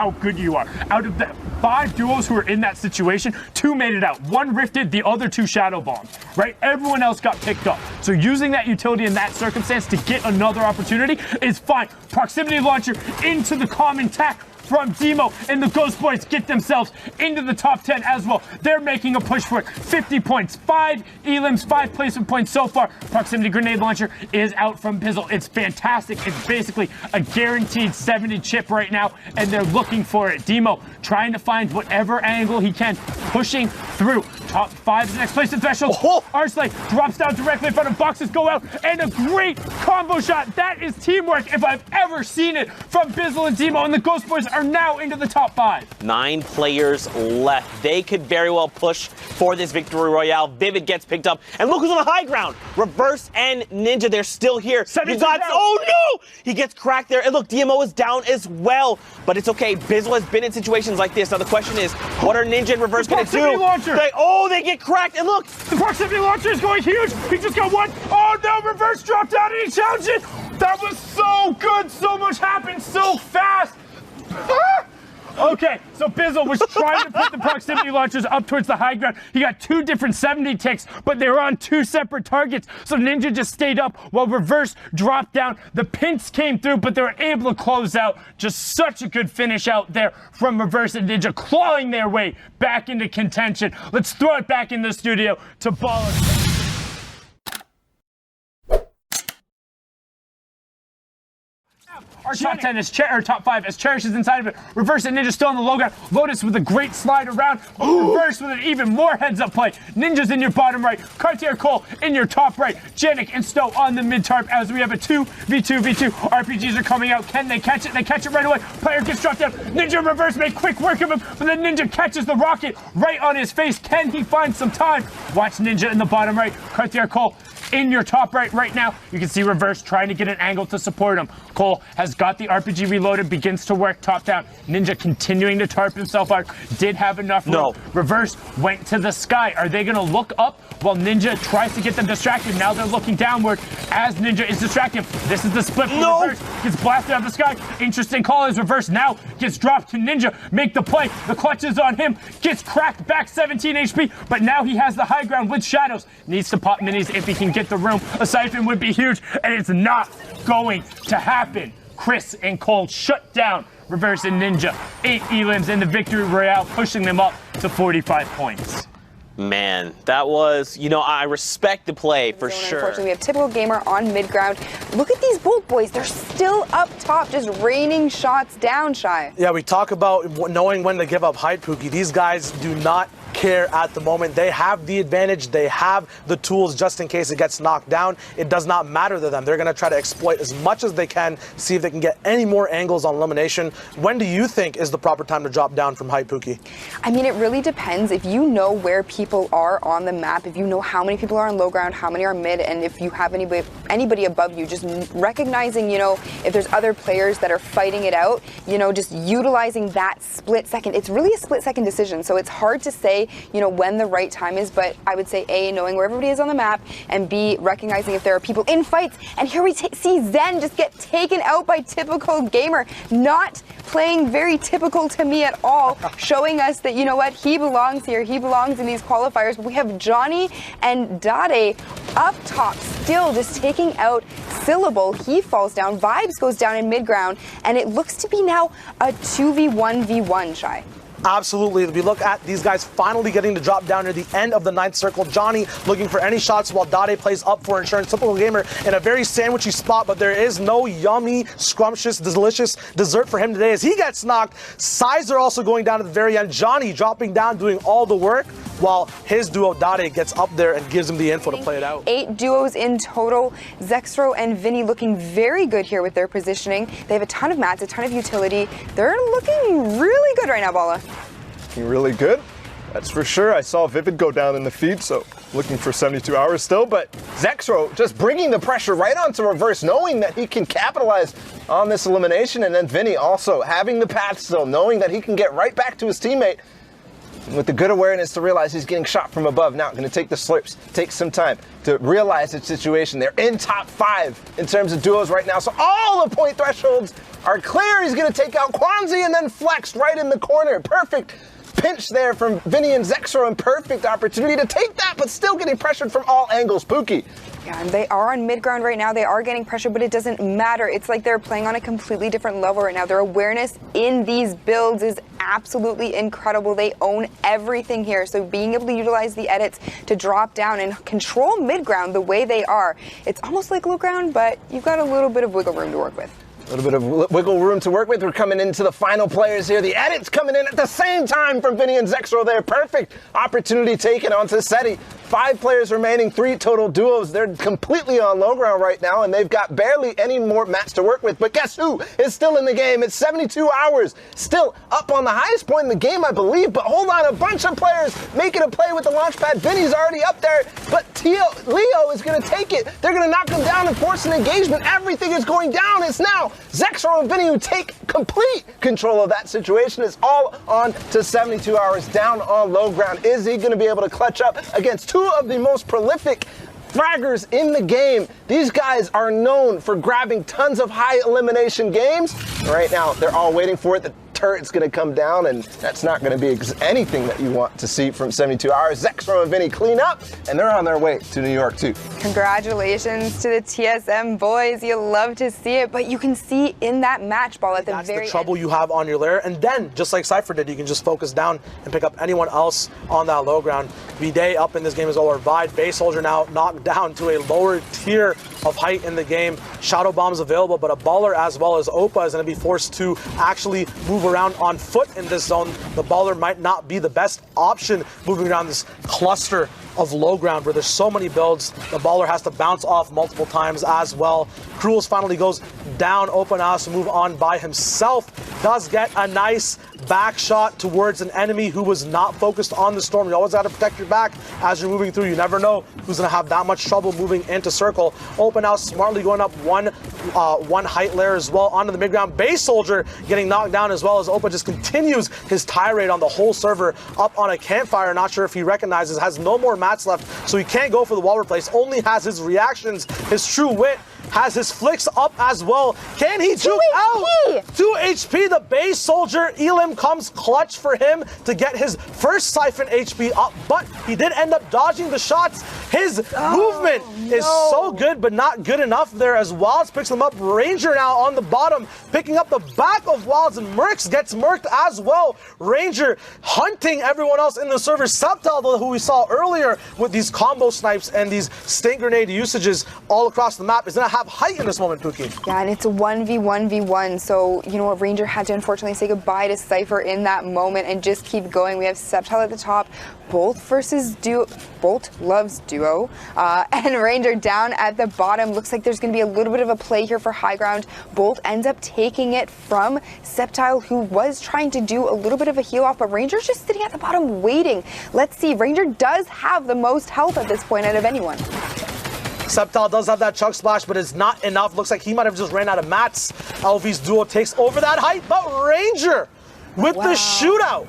how good you are. Out of the 5 duos who were in that situation, 2 made it out. 1 rifted, the other 2 shadow bombed, right? Everyone else got picked up. So using that utility in that circumstance to get another opportunity is fine. Proximity launcher into the common tack from Dmo, and the Ghost Boys get themselves into the top 10 as well. They're making a push for it. 50 points, 5 elims, 5 placement points so far. Proximity grenade launcher is out from Bizzle. It's fantastic. It's basically a guaranteed 70 chip right now, and they're looking for it. Dmo trying to find whatever angle he can, pushing through. Top 5 is the next place to threshold. Arsley drops down directly in front of boxes, go out, and a great combo shot. That is teamwork if I've ever seen it from Bizzle and Dmo, and the Ghost Boys are now into the top 5. 9 players left. They could very well push for this victory royale. Vivid gets picked up, and look who's on the high ground. Reverse and Ninja, they're still here. Oh no! He gets cracked there, and look, Dmo is down as well, but it's okay. Bizzle has been in situations like this. Now the question is, what are Ninja and Reverse going to do? Launcher. They get cracked, and look! The proximity launcher is going huge. He just got 1. Oh no, Reverse dropped down and he challenged it. That was so good. So much happened so fast. Okay, so Bizzle was trying to put the proximity launchers up towards the high ground. He got 2 different 70 ticks, but they were on 2 separate targets. So Ninja just stayed up while Reverse dropped down. The pints came through, but they were able to close out. Just such a good finish out there from Reverse and Ninja, clawing their way back into contention. Let's throw it back in the studio to Ball. Our top 10 is top 5 as Cherish is inside of it. Reverse and Ninja still on the low ground. Lotus with a great slide around. Reverse with an even more heads-up play. Ninja's in your bottom right. Cartier Cole in your top right. Janik and Stowe on the mid-tarp as we have a 2v2v2. RPGs are coming out. Can they catch it? They catch it right away. Player gets dropped down. Ninja and Reverse make quick work of him, but then Ninja catches the rocket right on his face. Can he find some time? Watch Ninja in the bottom right. Cartier Cole in your top right now. You can see Reverse trying to get an angle to support him. Cole has got the RPG reloaded, begins to work top down. Ninja continuing to tarp himself out. Did have enough room. No. Reverse went to the sky. Are they going to look up while Ninja tries to get them distracted? Now they're looking downward as Ninja is distracting. This is the split from Reverse. Gets blasted out of the sky. Interesting call as Reverse now gets dropped to Ninja. Make the play. The clutch is on him. Gets cracked back 17 HP, but now he has the high ground with shadows. Needs to pop minis if he can get the room. A siphon would be huge, and it's not going to happen. Chris and Cole shut down Reverse and Ninja. 8 elims in the victory royale, pushing them up to 45 points. Man, that was, I respect the play for sure. Unfortunately, we have typical Gamer on mid-ground. Look at these Bolt Boys. They're still up top, just raining shots down, Shy. Yeah, we talk about knowing when to give up height, Pookie. These guys do not care at the moment. They have the advantage. They have the tools just in case it gets knocked down. It does not matter to them. They're going to try to exploit as much as they can, see if they can get any more angles on elimination. When do you think is the proper time to drop down from height, Pookie? I mean, it really depends. If you know where people are on the map, if you know how many people are on low ground, how many are mid, and if you have anybody above you, just recognizing, if there's other players that are fighting it out, just utilizing that split second. It's really a split second decision, so it's hard to say, when the right time is, but I would say A, knowing where everybody is on the map, and B, recognizing if there are people in fights. And here we see Zen just get taken out by typical Gamer, not playing very typical to me at all, showing us that, he belongs here, he belongs in these qualifiers. But we have Johnny and Dade up top, still just taking out Syllable. He falls down, Vibes goes down in mid-ground, and it looks to be now a 2v1v1, Shy. Absolutely. We look at these guys finally getting to drop down near the end of the 9th circle. Johnny looking for any shots while Dade plays up for insurance. Typical Gamer in a very sandwichy spot, but there is no yummy, scrumptious, delicious dessert for him today as he gets knocked. Sizer also going down at the very end. Johnny dropping down, doing all the work, while his duo Dade gets up there and gives him the info to play it out. 8 duos in total. ZexRow and Vinny looking very good here with their positioning. They have a ton of mats, a ton of utility. They're looking really good right now, Bala. Really good, that's for sure. I saw Vivid go down in the feed, so looking for 72 hours still, but ZexRow just bringing the pressure right onto Reverse, knowing that he can capitalize on this elimination, and then Vinny also having the path still, knowing that he can get right back to his teammate with the good awareness to realize he's getting shot from above. Now going to take the slurps, take some time to realize the situation. They're in top 5 in terms of duos right now, so all the point thresholds are clear. He's going to take out Kwanzi and then flexed right in the corner. Perfect pinch there from Vinny and ZexRow, and perfect opportunity to take that, but still getting pressured from all angles. Pookie. Yeah, and they are on mid-ground right now. They are getting pressure, but it doesn't matter. It's like they're playing on a completely different level right now. Their awareness in these builds is absolutely incredible. They own everything here. So being able to utilize the edits to drop down and control mid-ground the way they are, it's almost like low ground, but you've got a little bit of wiggle room to work with. A little bit of wiggle room to work with. We're coming into the final players here. The edits coming in at the same time from Vinny and ZexRow there. Perfect opportunity taken onto Seti. 5 players remaining, 3 total duos. They're completely on low ground right now, and they've got barely any more mats to work with. But guess who is still in the game? It's 72 hours. Still up on the highest point in the game, I believe. But hold on, a bunch of players making a play with the launch pad. Vinny's already up there, but Leo is going to take it. They're going to knock him down and force an engagement. Everything is going down. It's now ZexRow and Vinny who take complete control of that situation. It's all on to 72 hours down on low ground. Is he going to be able to clutch up against 2 of the most prolific fraggers in the game? These guys are known for grabbing tons of high elimination games. Right now, they're all waiting for it. The turret's going to come down, and that's not going to be anything that you want to see from 72 hours. ZexRow and Vinny clean up, and they're on their way to New York too. Congratulations to the TSM boys. You love to see it, but you can see in that match ball at the very end. That's the trouble you have on your lair, and then, just like Sypher did, you can just focus down and pick up anyone else on that low ground. V-Day up in this game as well, or Vide. Base Soldier now knocked down to a lower tier of height in the game. Shadow Bomb's available, but a baller as well as Opa is going to be forced to actually move around on foot in this zone. The baller might not be the best option moving around this cluster of low ground where there's so many builds. The baller has to bounce off multiple times as well. Cruels finally goes down. Opa now has to move on by himself. Does get a nice back shot towards an enemy who was not focused on the storm. You always got to protect your back as you're moving through. You never know who's going to have that much trouble moving into circle. Opa now smartly going up one height layer as well onto the mid ground. Base Soldier getting knocked down as well as Opa just continues his tirade on the whole server up on a campfire. Not sure if he recognizes, has no more mats left, so he can't go for the wall replace. Only has his reactions, his true wit, has his flicks up as well. Can he juke out? 2 HP, the Base Soldier. Elim comes clutch for him to get his first Siphon HP up, but he did end up dodging the shots. His movement is so good, but not good enough there as Wilds picks him up. Ranger now on the bottom, picking up the back of Wilds, and Mercs gets murked as well. Ranger hunting everyone else in the server. Subtle, who we saw earlier with these combo snipes and these sting grenade usages all across the map, is going to have height in this moment, Pookie. Yeah, and it's a 1v1v1, so you know what, Ranger had to unfortunately say goodbye to Sypher in that moment and just keep going. We have Subtle at the top, Bolt versus Duo, Bolt loves Duo, and Ranger down at the bottom. Looks like there's going to be a little bit of a play here for high ground. Bolt ends up taking it from Subtle, who was trying to do a little bit of a heal off, but Ranger's just sitting at the bottom waiting. Let's see, Ranger does have the most health at this point out of anyone. Subtle does have that chug splash, but it's not enough. Looks like he might have just ran out of mats. LV's Duo takes over that height, but Ranger with the shootout.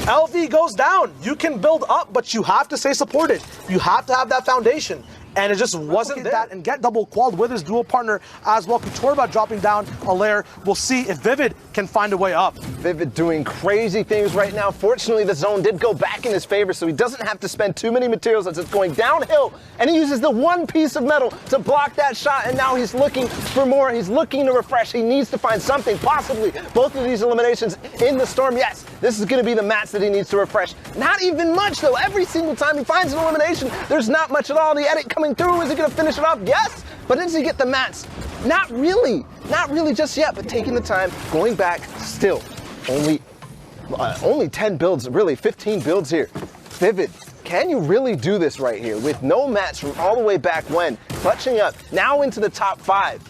LV goes down. You can build up, but you have to stay supported. You have to have that foundation. And it just wasn't there. And get double qualled with his dual partner as well. Kutorba dropping down a layer. We'll see if Vivid can find a way up. Vivid doing crazy things right now. Fortunately, the zone did go back in his favor, so he doesn't have to spend too many materials as it's going downhill. And he uses the one piece of metal to block that shot, and now he's looking for more. He's looking to refresh. He needs to find something, possibly both of these eliminations in the storm. Yes, this is going to be the mats that he needs to refresh. Not even much, though. Every single time he finds an elimination, there's not much at all. The edit coming through. Is he going to finish it off? Yes. But does he get the mats? Not really. Not really just yet, but taking the time, going back, still. Only 10 builds, really 15 builds here. Vivid, can you really do this right here with no mats from all the way back when? Clutching up, now into the top 5.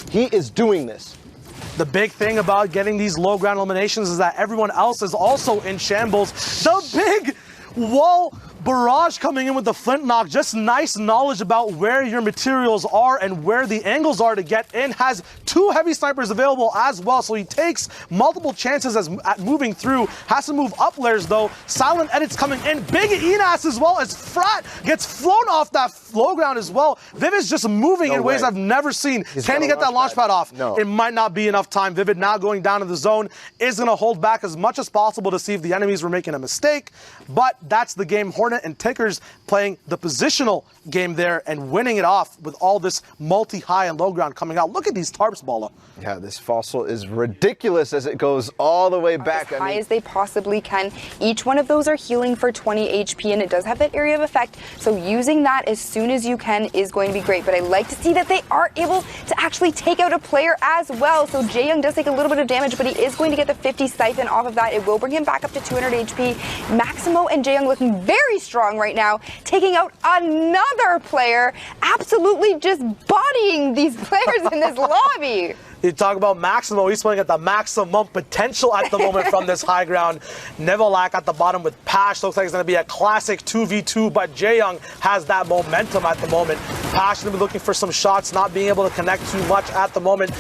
He is doing this. The big thing about getting these low ground eliminations is that everyone else is also in shambles. The big wall Barrage coming in with the flintlock, just nice knowledge about where your materials are and where the angles are to get in. Has 2 heavy snipers available as well, so he takes multiple chances at moving through. Has to move up layers though. Silent edits coming in. Big Enas as well as Frat gets flown off that low ground as well. Vivid's just moving in ways I've never seen. Can he get that launch pad off? No. It might not be enough time. Vivid now going down to the zone is going to hold back as much as possible to see if the enemies were making a mistake, but that's the game. Hornet and Tickers playing the positional game there and winning it off with all this multi-high and low ground coming out. Look at these tarps, Bala. Yeah, this fossil is ridiculous as it goes all the way back. As high as they possibly can. Each one of those are healing for 20 HP, and it does have that area of effect, so using that as soon as you can is going to be great. But I like to see that they are able to actually take out a player as well. So Jaeyoung does take a little bit of damage, but he is going to get the 50 siphon off of that. It will bring him back up to 200 HP. Maximo and Jaeyoung looking very strong right now, taking out another player, absolutely just bodying these players in this lobby. You talk about Maximo, he's playing at the maximum potential at the moment from this high ground. Nevelak at the bottom with Pash. Looks like it's going to be a classic 2v2, but Jaeyoung has that momentum at the moment. Pash going to be looking for some shots, not being able to connect too much at the moment.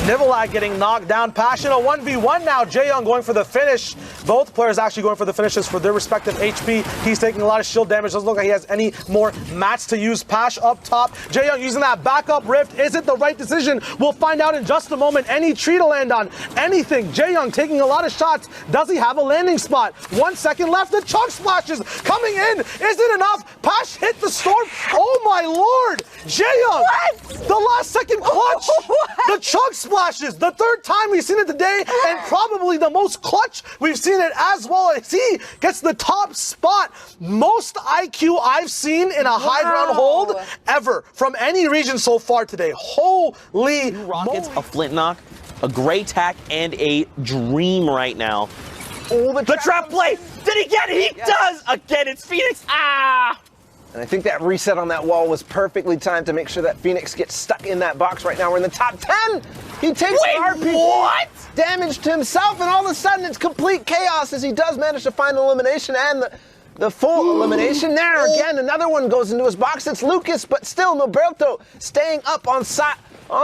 Nevelak getting knocked down. Pash in a 1v1 now. Jaeyoung going for the finish. Both players actually going for the finishes for their respective HP. He's taking a lot of shield damage. Doesn't look like he has any more mats to use. Pash up top. Jaeyoung using that backup rift. Is it the right decision? We'll find out in just a moment. Any tree to land on, anything. Jaeyoung taking a lot of shots. Does he have a landing spot? 1 second left. The chug splashes coming in. Is it enough? Pash hit the storm. Oh my lord. Jaeyoung. What? The last second clutch. The chug splashes. The 3rd time we've seen it today, and probably the most clutch we've seen it as well, as he gets the top spot. Most IQ I've seen in a high ground hold ever from any region so far today. Holy Rockets, a flintlock, a gray tack, and a dream right now. Oh, the trap play! Did he get it? He does! Again, it's Phoenix. Ah! And I think that reset on that wall was perfectly timed to make sure that Phoenix gets stuck in that box right now. We're in the top 10. He takes what? damage to himself, and all of a sudden it's complete chaos as he does manage to find the elimination and the full elimination. There again, another one goes into his box. It's Lucas, but still Noberto staying up on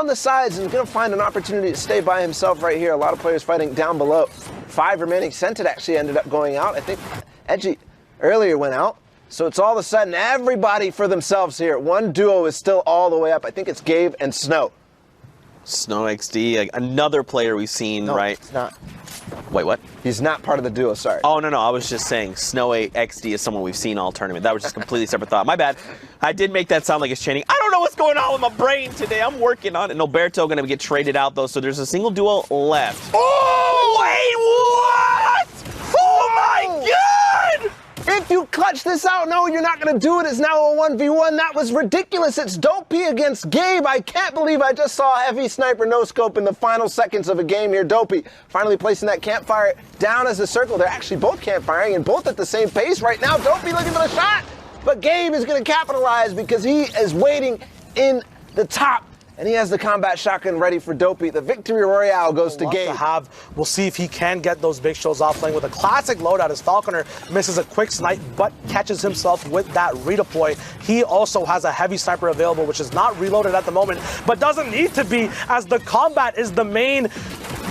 the sides and going to find an opportunity to stay by himself right here. A lot of players fighting down below. 5 remaining. Scented actually ended up going out. I think Edgy earlier went out. So it's all of a sudden everybody for themselves here. One duo is still all the way up. I think it's Gabe and Snow. Snow XD, like another player we've seen, right? It's not. Wait, what? He's not part of the duo, sorry. Oh, no, I was just saying Snow XD is someone we've seen all tournament. That was just a completely separate thought. My bad. I did make that sound like it's chanting. I don't know what's going on with my brain today. I'm working on it. Noberto going to get traded out, though, so there's a single duo left. Oh, wait, what? Oh, my God! If you clutch this out, no, you're not going to do it. It's now a 1v1. That was ridiculous. It's Dopey against Gabe. I can't believe I just saw a heavy sniper no-scope in the final seconds of a game here. Dopey finally placing that campfire down as a circle. They're actually both campfiring and both at the same pace right now. Dopey looking for the shot, but Gabe is going to capitalize because he is waiting in the top. And he has the combat shotgun ready for Dopey. The victory royale goes to Gabe. We'll see if he can get those big shows off, playing with a classic loadout as Falconer misses a quick snipe but catches himself with that redeploy. He also has a heavy sniper available, which is not reloaded at the moment, but doesn't need to be, as the combat is the main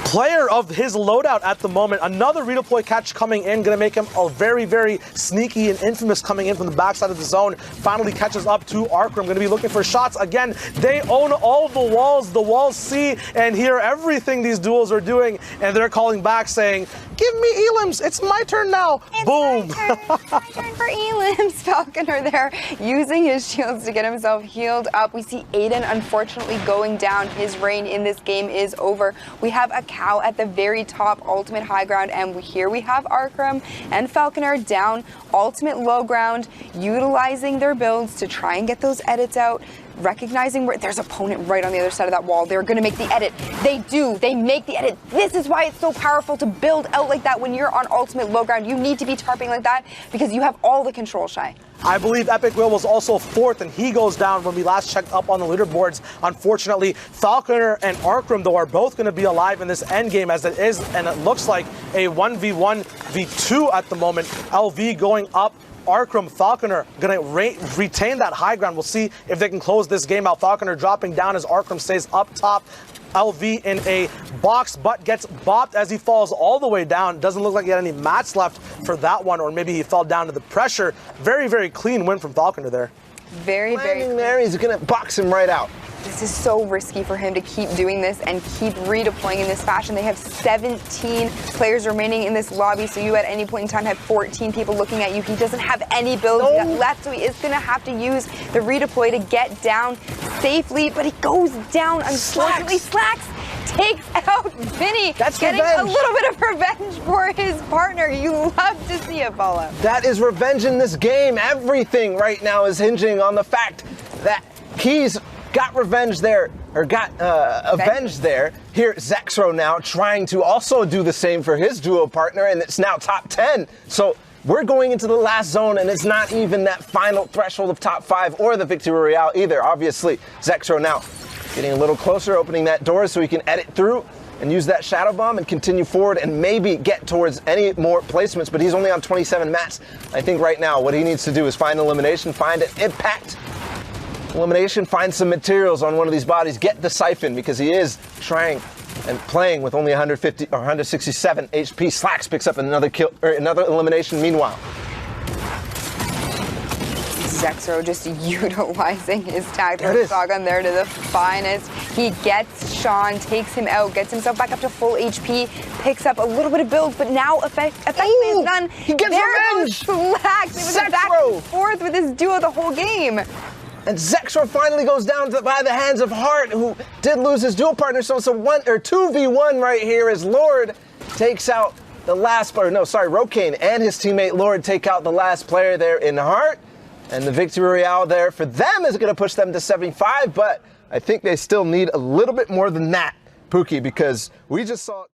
player of his loadout at the moment. Another redeploy catch coming in, gonna make him a very, very sneaky and infamous coming in from the backside of the zone. Finally catches up to Arkram, gonna be looking for shots. Again, they own all the walls. The walls see and hear everything these duels are doing, and they're calling back saying, give me elims, it's my turn now. It's boom. My turn for elims. Falconer there using his shields to get himself healed up. We see Aiden unfortunately going down. His reign in this game is over. We have a cow at the very top, ultimate high ground, and here we have Arkram and Falconer down ultimate low ground, utilizing their builds to try and get those edits out, recognizing where there's opponent right on the other side of that wall. They're going to make the edit. They do. They make the edit. This is why it's so powerful to build out like that when you're on ultimate low ground. You need to be tarping like that because you have all the control, Shy. I believe Epic Will was also 4th, and he goes down when we last checked up on the leaderboards. Unfortunately, Falconer and Arkram, though, are both going to be alive in this endgame, as it is, and it looks like a 1v1v2 at the moment. LV going up Arcrum, Falconer gonna retain that high ground. We'll see if they can close this game out. Falconer dropping down as Arcrum stays up top. LV in a box, but gets bopped as he falls all the way down. Doesn't look like he had any mats left for that one, or maybe he fell down to the pressure. Very, very clean win from Falconer there. Very, very clean. There, he's gonna box him right out. This is so risky for him to keep doing this and keep redeploying in this fashion. They have 17 players remaining in this lobby, so you at any point in time have 14 people looking at you. He doesn't have any builds left, so he is going to have to use the redeploy to get down safely, but he goes down. Unfortunately, Slacks takes out Vinny, getting a little bit of revenge for his partner. You love to see it, Paula. That is revenge in this game. Everything right now is hinging on the fact that he's got revenge there, or got avenged there. Here, ZexRow now trying to also do the same for his duo partner, and it's now top 10. So we're going into the last zone, and it's not even that final threshold of top 5 or the Victory Royale either. Obviously, ZexRow now getting a little closer, opening that door so he can edit through and use that Shadow Bomb and continue forward and maybe get towards any more placements, but he's only on 27 mats. I think right now what he needs to do is find elimination, find an impact elimination, find some materials on one of these bodies, get the Siphon, because he is trying and playing with only 150 or 167 HP. Slacks picks up another kill, or another elimination meanwhile. ZexRow just utilizing his tactical shotgun there to the finest. He gets Sean, takes him out, gets himself back up to full HP, picks up a little bit of build, but now effectively is done. He gets revenge! Slacks. It was a back and forth with this duo the whole game. And ZexRow finally goes down by the hands of Hart, who did lose his dual partner. So it's a 2v1 right here as Lord takes out the last player. No, sorry, Rokane and his teammate Lord take out the last player there in Hart. And the Victory Royale there for them is going to push them to 75. But I think they still need a little bit more than that, Pookie, because we just saw...